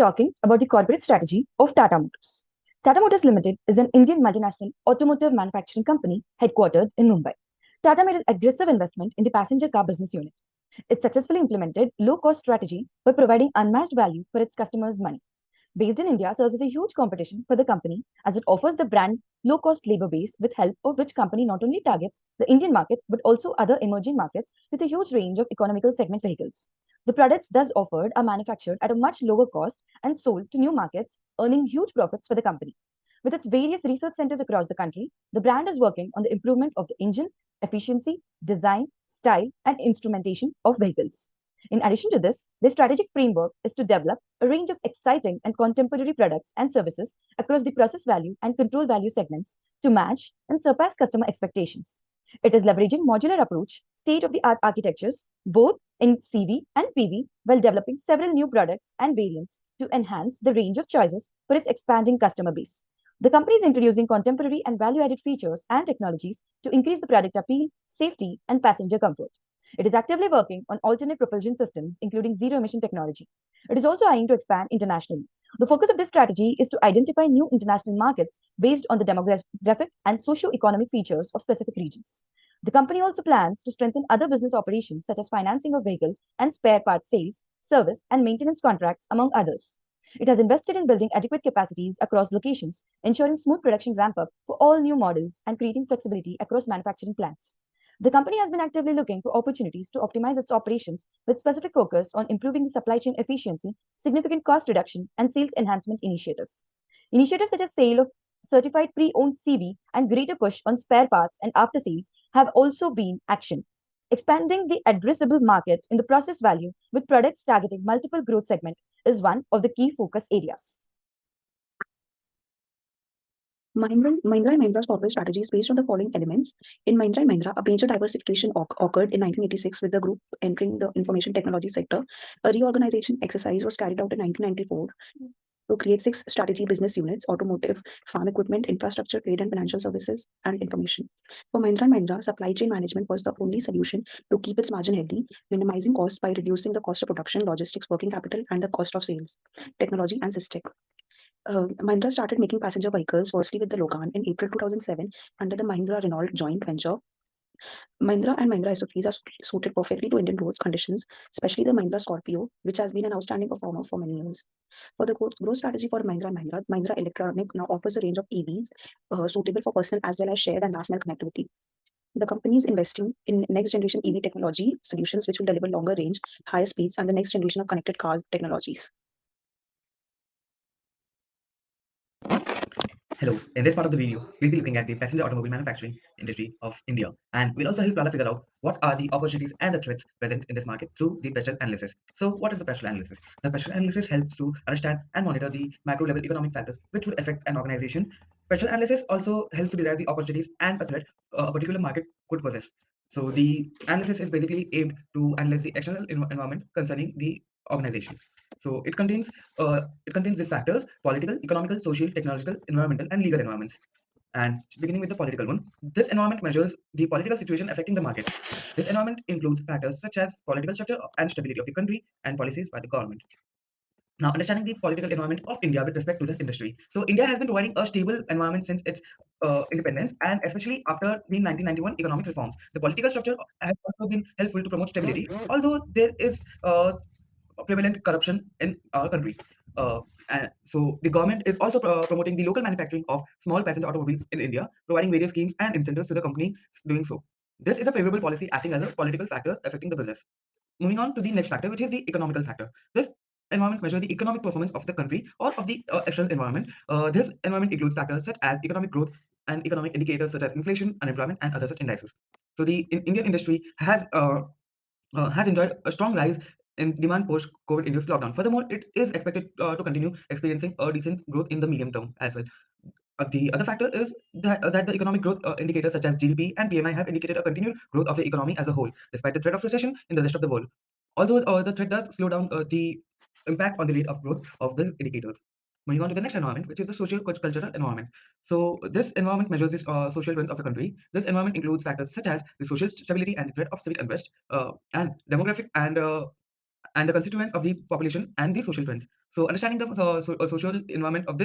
talking about the corporate strategy of Tata Motors. Tata Motors Limited is an Indian multinational automotive manufacturing company headquartered in Mumbai. Tata made an aggressive investment in the passenger car business unit. It successfully implemented low-cost strategy by providing unmatched value for its customers' money. Based in India serves as a huge competition for the company as it offers the brand low-cost labor base with help of which company not only targets the Indian market but also other emerging markets with a huge range of economical segment vehicles. The products thus offered are manufactured at a much lower cost and sold to new markets, earning huge profits for the company. With its various research centers across the country, the brand is working on the improvement of the engine, efficiency, design, style, and instrumentation of vehicles. In addition to this, their strategic framework is to develop a range of exciting and contemporary products and services across the process value and control value segments to match and surpass customer expectations. It is leveraging modular approach, state-of-the-art architectures, both in CV and PV, while developing several new products and variants to enhance the range of choices for its expanding customer base. The company is introducing contemporary and value-added features and technologies to increase the product appeal, safety, and passenger comfort. It is actively working on alternate propulsion systems, including zero-emission technology. It is also eyeing to expand internationally. The focus of this strategy is to identify new international markets based on the demographic and socio-economic features of specific regions. The company also plans to strengthen other business operations such as financing of vehicles and spare parts sales, service, and maintenance contracts, among others. It has invested in building adequate capacities across locations, ensuring smooth production ramp up for all new models and creating flexibility across manufacturing plants. The company has been actively looking for opportunities to optimize its operations with specific focus on improving the supply chain efficiency, significant cost reduction, and sales enhancement initiatives. Initiatives such as sale of certified pre-owned CV and greater push on spare parts and after sales have also been actioned. Expanding the addressable market in the process value with products targeting multiple growth segments is one of the key focus areas. Mahindra & Mahindra's corporate strategy is based on the following elements. In Mahindra & Mahindra, a major diversification occurred in 1986 with the group entering the information technology sector. A reorganization exercise was carried out in 1994 to create 6 strategy business units: automotive, farm equipment, infrastructure, trade and financial services, and information. For Mahindra & Mahindra, supply chain management was the only solution to keep its margin healthy, minimizing costs by reducing the cost of production, logistics, working capital, and the cost of sales. Technology and SysTech. Mahindra started making passenger vehicles firstly with the Logan in April 2007 under the Mahindra Renault joint venture. Mahindra and Mahindra SUVs are suited perfectly to Indian road conditions, especially the Mahindra Scorpio, which has been an outstanding performer for many years. For the growth strategy for Mahindra and Mahindra, Mahindra Electronic now offers a range of EVs suitable for personal as well as shared and last mile connectivity. The company is investing in next generation EV technology solutions which will deliver longer range, higher speeds, and the next generation of connected car technologies. Hello, in this part of the video, we'll be looking at the passenger automobile manufacturing industry of India, and we'll also help Lala figure out what are the opportunities and the threats present in this market through the pressure analysis. So what is the pressure analysis? The pressure analysis helps to understand and monitor the macro level economic factors which would affect an organization. Pressure analysis also helps to derive the opportunities and a threat a particular market could possess. So the analysis is basically aimed to analyze the external environment concerning the organization. So it contains these factors: political, economical, social, technological, environmental, and legal environments. And beginning with the political one, this environment measures the political situation affecting the market. This environment includes factors such as political structure and stability of the country and policies by the government. Now, understanding the political environment of India with respect to this industry. So, India has been providing a stable environment since its independence, and especially after the 1991 economic reforms. The political structure has also been helpful to promote stability, although there is prevalent corruption in our country. And so the government is also promoting the local manufacturing of small passenger automobiles in India, providing various schemes and incentives to the company doing so. This is a favorable policy acting as a political factor affecting the business. Moving on to the next factor, which is the economical factor. This environment measures the economic performance of the country or of the external environment. This environment includes factors such as economic growth and economic indicators such as inflation, unemployment, and other such indices. So the Indian industry has enjoyed a strong rise in demand post-COVID-induced lockdown. Furthermore, it is expected to continue experiencing a decent growth in the medium term as well. The other factor is that the economic growth indicators such as GDP and PMI have indicated a continued growth of the economy as a whole, despite the threat of recession in the rest of the world. Although the threat does slow down the impact on the rate of growth of the indicators. Moving on to the next environment, which is the social cultural environment. So this environment measures the social trends of the country. This environment includes factors such as the social stability and the threat of civic unrest, and demographic and and the constituents of the population and the social trends. So understanding the social environment of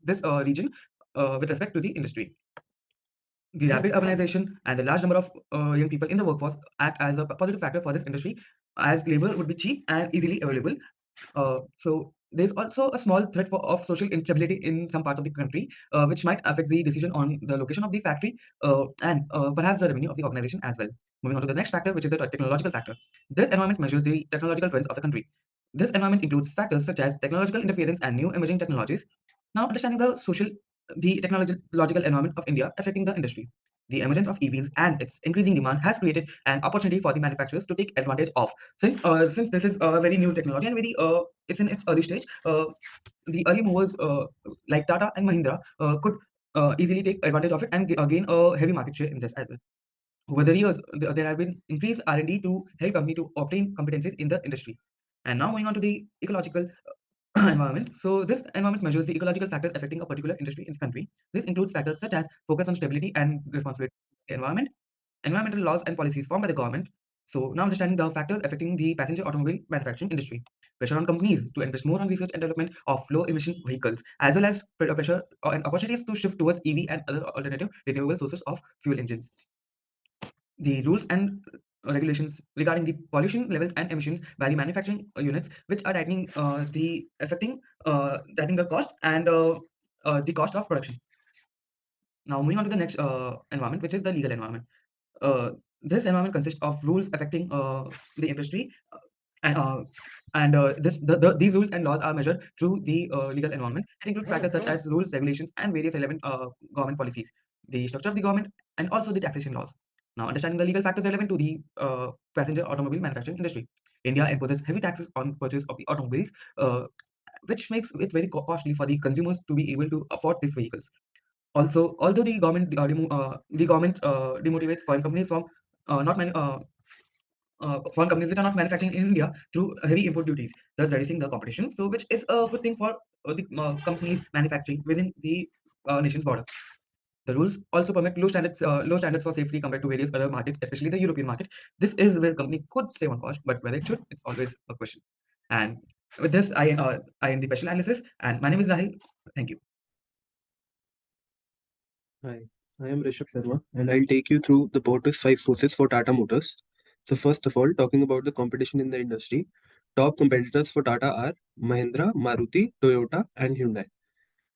this region with respect to the industry. The rapid urbanization and the large number of young people in the workforce act as a positive factor for this industry, as labor would be cheap and easily available. So there's also a small threat of social instability in some parts of the country, which might affect the decision on the location of the factory and perhaps the revenue of the organization as well. Moving on to the next factor, which is the technological factor. This environment measures the technological trends of the country. This environment includes factors such as technological interference and new emerging technologies. Now, understanding the technological environment of India affecting the industry. The emergence of EVs and its increasing demand has created an opportunity for the manufacturers to take advantage of. Since this is a very new technology and very it's in its early stage, the early movers like Tata and Mahindra could easily take advantage of it and gain a heavy market share in this as well. Over the years, there have been increased R&D to help company to obtain competencies in the industry. And now moving on to the ecological environment. So this environment measures the ecological factors affecting a particular industry in the country. This includes factors such as focus on stability and responsibility of the environment, environmental laws and policies formed by the government. So now understanding the factors affecting the passenger automobile manufacturing industry. Pressure on companies to invest more on research and development of low emission vehicles, as well as pressure and opportunities to shift towards EV and other alternative renewable sources of fuel engines. The rules and regulations regarding the pollution levels and emissions by the manufacturing units, which are tightening the cost and the cost of production. Now moving on to the next environment, which is the legal environment. Uh, this environment consists of rules affecting the industry, and these rules and laws are measured through the legal environment. It includes factors such as rules, regulations, and various relevant government policies, the structure of the government, and also the taxation laws. Now, understanding the legal factors relevant to the passenger automobile manufacturing industry. India imposes heavy taxes on purchase of the automobiles, which makes it very costly for the consumers to be able to afford these vehicles. Also, although the government demotivates foreign companies from not many foreign companies which are not manufacturing in India through heavy import duties, thus reducing the competition. So, which is a good thing for the companies manufacturing within the nation's border. The rules also permit low standards for safety compared to various other markets, especially the European market. This is where company could save on cost, but whether it should, it's always a question. And with this, I end the special analysis. And my name is Rahil. Thank you. Hi, I am Rishabh Sharma, and I'll take you through the Porter's 5 forces for Tata Motors. So, first of all, talking about the competition in the industry, top competitors for Tata are Mahindra, Maruti, Toyota, and Hyundai.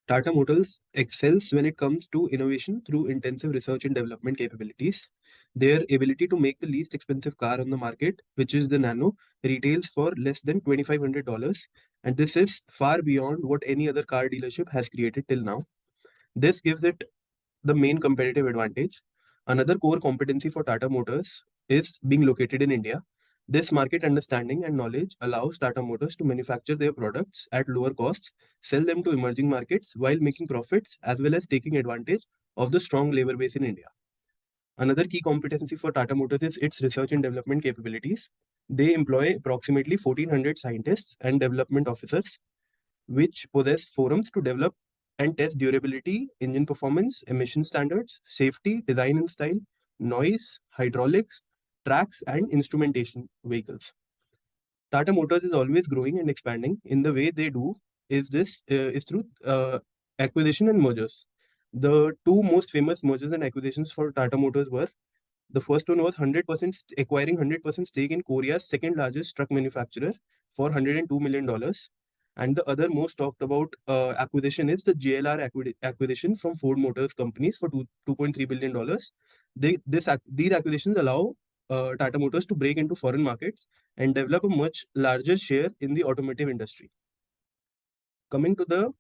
Tata Motors excels when it comes to innovation through intensive research and development capabilities. Their ability to make the least expensive car on the market, which is the Nano, retails for less than $2,500, and this is far beyond what any other car dealership has created till now. This gives it the main competitive advantage. Another core competency for Tata Motors is being located in India. This market understanding and knowledge allows Tata Motors to manufacture their products at lower costs, sell them to emerging markets while making profits, as well as taking advantage of the strong labor base in India. Another key competency for Tata Motors is its research and development capabilities. They employ approximately 1,400 scientists and development officers, which possess forums to develop and test durability, engine performance, emission standards, safety, design and style, noise, hydraulics, tracks, and instrumentation vehicles. Tata Motors is always growing and expanding. In the way they do is through acquisition and mergers. The two most famous mergers and acquisitions for Tata Motors were, the first one was 100% acquiring 100% stake in Korea's second largest truck manufacturer for $102 million. And the other most talked about acquisition is the JLR acquisition from Ford Motors companies for $2.3 billion. These acquisitions allow Tata Motors to break into foreign markets and develop a much larger share in the automotive industry. Coming to the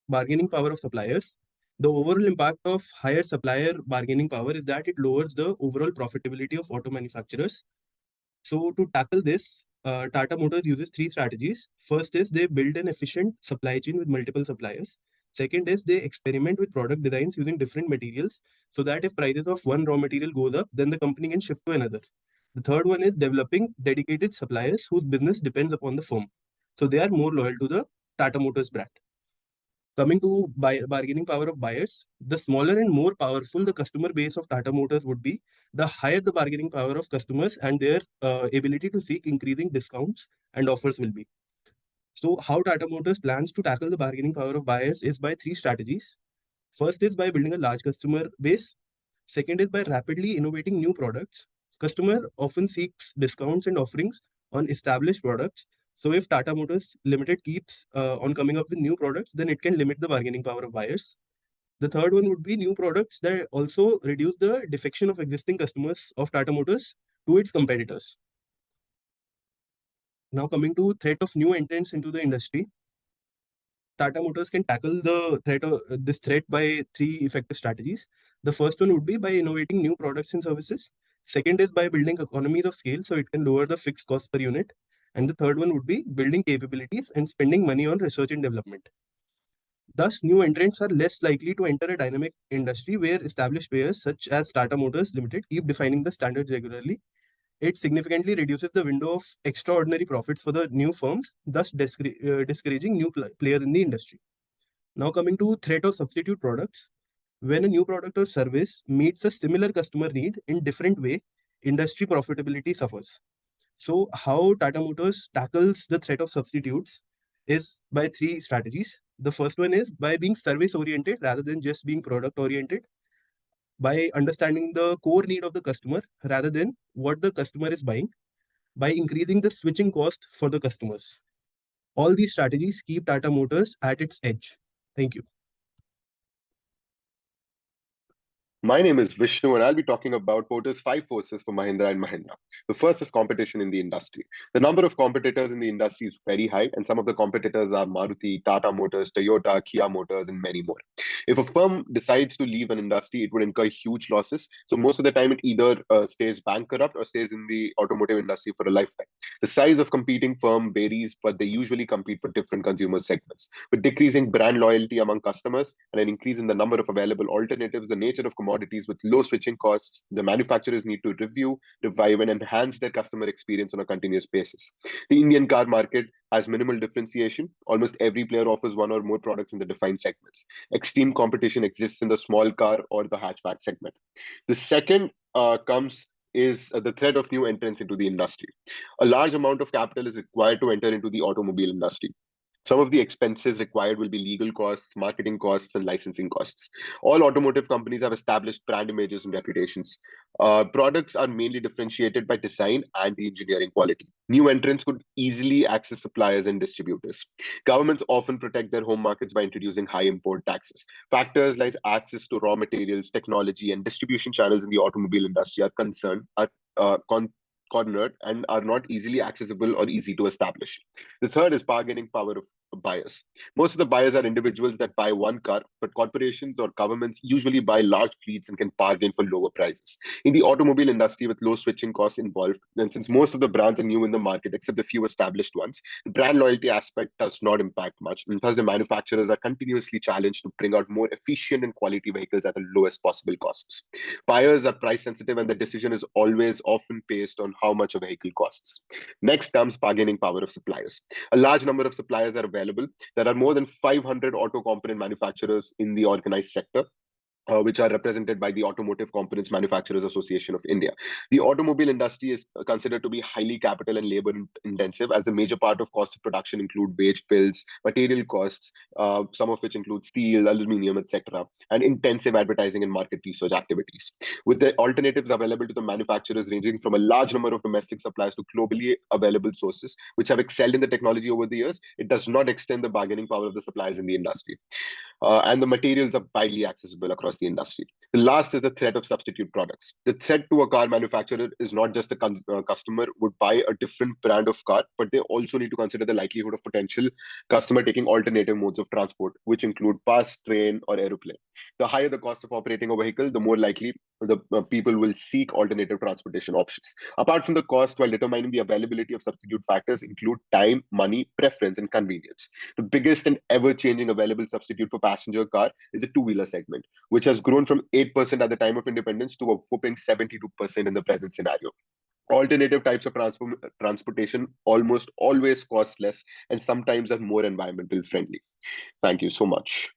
bargaining power of suppliers, the overall impact of higher supplier bargaining power is that it lowers the overall profitability of auto manufacturers. So to tackle this, Tata Motors uses 3 strategies. First is they build an efficient supply chain with multiple suppliers. Second is they experiment with product designs using different materials so that if prices of one raw material goes up, then the company can shift to another. The third one is developing dedicated suppliers whose business depends upon the firm. So they are more loyal to the Tata Motors brand. Coming to bargaining power of buyers, the smaller and more powerful the customer base of Tata Motors would be, the higher the bargaining power of customers and their ability to seek increasing discounts and offers will be. So how Tata Motors plans to tackle the bargaining power of buyers is by three strategies. First is by building a large customer base. Second is by rapidly innovating new products. Customer often seeks discounts and offerings on established products. So if Tata Motors Limited keeps on coming up with new products, then it can limit the bargaining power of buyers. The third one would be new products that also reduce the defection of existing customers of Tata Motors to its competitors. Now coming to threat of new entrants into the industry, Tata Motors can tackle this threat by three effective strategies. The first one would be by innovating new products and services. Second is by building economies of scale so it can lower the fixed cost per unit. And the third one would be building capabilities and spending money on research and development. Thus, new entrants are less likely to enter a dynamic industry where established players such as Tata Motors Limited keep defining the standards regularly. It significantly reduces the window of extraordinary profits for the new firms, thus discouraging new players in the industry. Now coming to threat of substitute products, when a new product or service meets a similar customer need in different way, industry profitability suffers. So how Tata Motors tackles the threat of substitutes is by three strategies. The first one is by being service oriented rather than just being product oriented, by understanding the core need of the customer rather than what the customer is buying, by increasing the switching cost for the customers. All these strategies keep Tata Motors at its edge. Thank you. My name is Vishnu, and I'll be talking about Porter's 5 forces for Mahindra and Mahindra. The first is competition in the industry. The number of competitors in the industry is very high, and some of the competitors are Maruti, Tata Motors, Toyota, Kia Motors, and many more. If a firm decides to leave an industry, it would incur huge losses. So most of the time, it either stays bankrupt or stays in the automotive industry for a lifetime. The size of competing firm varies, but they usually compete for different consumer segments. With decreasing brand loyalty among customers and an increase in the number of available alternatives, the nature of commodities with low switching costs, the manufacturers need to review, revive, and enhance their customer experience on a continuous basis. The Indian car market has minimal differentiation. Almost every player offers one or more products in the defined segments. Extreme competition exists in the small car or the hatchback segment. The second is the threat of new entrants into the industry. A large amount of capital is required to enter into the automobile industry. Some of the expenses required will be legal costs, marketing costs, and licensing costs. All automotive companies have established brand images and reputations. Products are mainly differentiated by design and the engineering quality. New entrants could easily access suppliers and distributors. Governments often protect their home markets by introducing high import taxes. Factors like access to raw materials, technology, and distribution channels in the automobile industry cornered and are not easily accessible or easy to establish. The third is bargaining power of buyers. Most of the buyers are individuals that buy one car, but corporations or governments usually buy large fleets and can bargain for lower prices. In the automobile industry, with low switching costs involved, and since most of the brands are new in the market, except the few established ones, the brand loyalty aspect does not impact much. And thus, the manufacturers are continuously challenged to bring out more efficient and quality vehicles at the lowest possible costs. Buyers are price sensitive, and the decision is always often based on how much a vehicle costs. Next comes bargaining power of suppliers. A large number of suppliers are available. There are more than 500 auto component manufacturers in the organized sector, which are represented by the Automotive Components Manufacturers Association of India. The automobile industry is considered to be highly capital and labor intensive, as the major part of cost of production include wage bills, material costs, some of which include steel, aluminium, etc., and intensive advertising and market research activities. With the alternatives available to the manufacturers ranging from a large number of domestic suppliers to globally available sources, which have excelled in the technology over the years, it does not extend the bargaining power of the suppliers in the industry. And the materials are widely accessible across the industry. The last is the threat of substitute products. The threat to a car manufacturer is not just the customer would buy a different brand of car, but they also need to consider the likelihood of potential customer taking alternative modes of transport, which include bus, train, or aeroplane. The higher the cost of operating a vehicle, the more likely the people will seek alternative transportation options. Apart from the cost, while determining the availability of substitute factors include time, money, preference, and convenience. The biggest and ever-changing available substitute for passenger car is the two-wheeler segment, which has grown from 8% at the time of independence to a whopping 72% in the present scenario. Alternative types of transportation almost always cost less and sometimes are more environmental friendly. Thank you so much.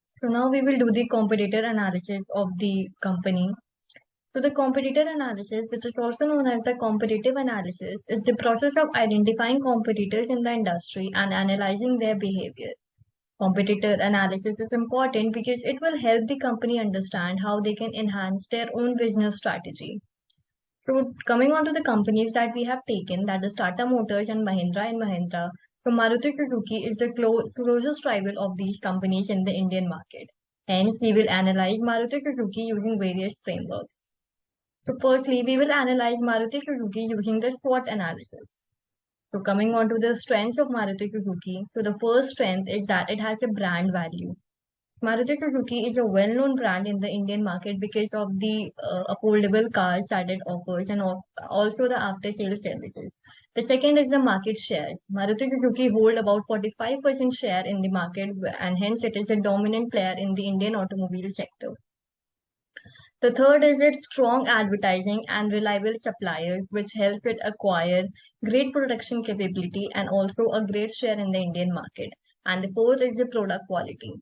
So now we will do the competitor analysis of the company. So the competitor analysis, which is also known as the competitive analysis, is the process of identifying competitors in the industry and analyzing their behavior. Competitor analysis is important because it will help the company understand how they can enhance their own business strategy. So coming on to the companies that we have taken, that is Tata Motors and Mahindra. So Maruti Suzuki is the closest rival of these companies in the Indian market. Hence, we will analyze Maruti Suzuki using various frameworks. So firstly, we will analyze Maruti Suzuki using the SWOT analysis. So coming on to the strengths of Maruti Suzuki. So the first strength is that it has a brand value. Maruti Suzuki is a well-known brand in the Indian market because of the affordable cars that it offers and also the after-sales services. The second is the market shares. Maruti Suzuki hold about 45% share in the market and hence it is a dominant player in the Indian automobile sector. The third is its strong advertising and reliable suppliers, which help it acquire great production capability and also a great share in the Indian market. And the fourth is the product quality.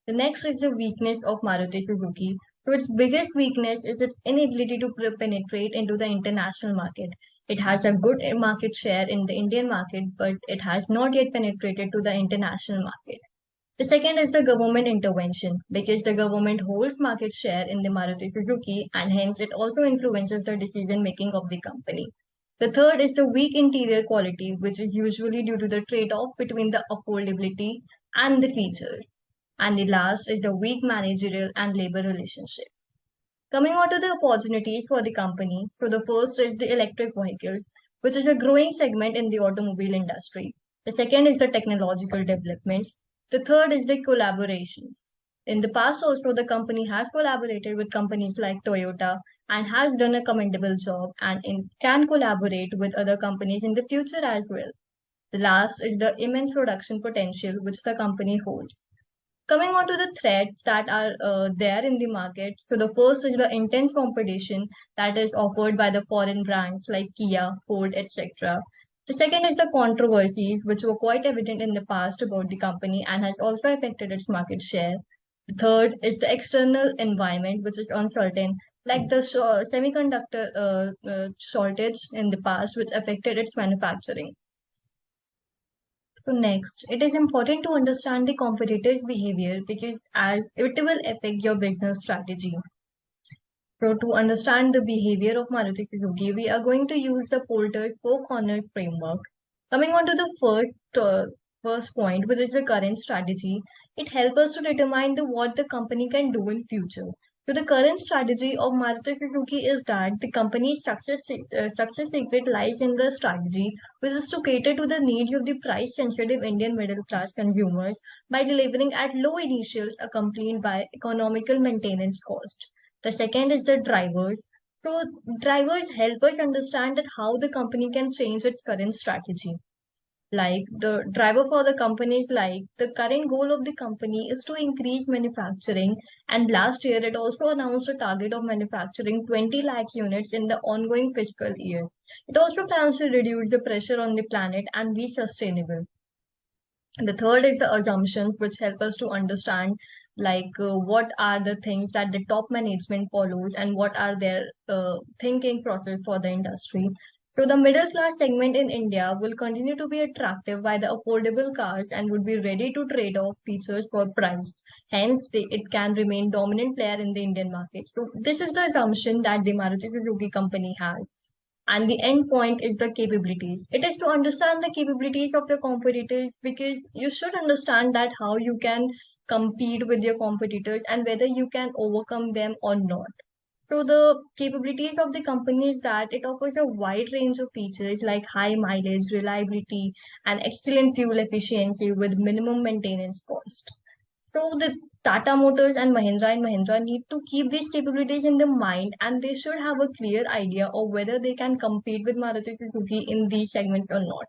The next is the weakness of Maruti Suzuki. So its biggest weakness is its inability to penetrate into the international market. It has a good market share in the Indian market, but it has not yet penetrated to the international market. The second is the government intervention because the government holds market share in the Maruti Suzuki and hence it also influences the decision making of the company. The third is the weak interior quality, which is usually due to the trade off between the affordability and the features. And the last is the weak managerial and labor relationships. Coming on to the opportunities for the company. So the first is the electric vehicles, which is a growing segment in the automobile industry. The second is the technological developments. The third is the collaborations. In the past also, the company has collaborated with companies like Toyota and has done a commendable job and can collaborate with other companies in the future as well. The last is the immense production potential which the company holds. Coming on to the threats that are there in the market. So the first is the intense competition that is offered by the foreign brands like Kia, Ford, etc. The second is the controversies which were quite evident in the past about the company and has also affected its market share. The third is the external environment which is uncertain, like the semiconductor shortage in the past which affected its manufacturing. So next, it is important to understand the competitor's behavior because as it will affect your business strategy. So to understand the behavior of Maruti Suzuki, we are going to use the Porter's Four Corners framework. Coming on to the first point, which is the current strategy, it helps us to determine what the company can do in future. So the current strategy of Maruti Suzuki is that the company's success secret lies in the strategy, which is to cater to the needs of the price-sensitive Indian middle-class consumers by delivering at low initials accompanied by economical maintenance cost. The second is the drivers. So drivers help us understand that how the company can change its current strategy. Like the driver for the company is like the current goal of the company is to increase manufacturing, and last year it also announced a target of manufacturing 20 lakh units in the ongoing fiscal year. It also plans to reduce the pressure on the planet and be sustainable. The third is the assumptions which help us to understand what are the things that the top management follows and what are their thinking process for the industry. So the middle class segment in India will continue to be attractive by the affordable cars and would be ready to trade off features for price. Hence, it can remain dominant player in the Indian market. So this is the assumption that the Maruti Suzuki company has. And the end point is the capabilities. It is to understand the capabilities of your competitors because you should understand that how you can compete with your competitors and whether you can overcome them or not. So the capabilities of the company is that it offers a wide range of features like high mileage, reliability, and excellent fuel efficiency with minimum maintenance cost. So the Tata Motors and Mahindra need to keep these capabilities in the mind and they should have a clear idea of whether they can compete with Maruti Suzuki in these segments or not.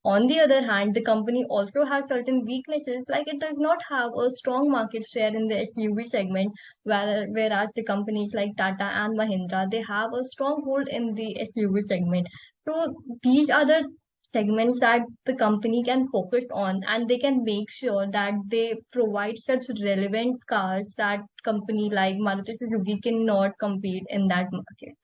On the other hand, the company also has certain weaknesses, like it does not have a strong market share in the SUV segment, whereas the companies like Tata and Mahindra, they have a stronghold in the SUV segment. So these are the segments that the company can focus on, and they can make sure that they provide such relevant cars that company like Maruti Suzuki cannot compete in that market.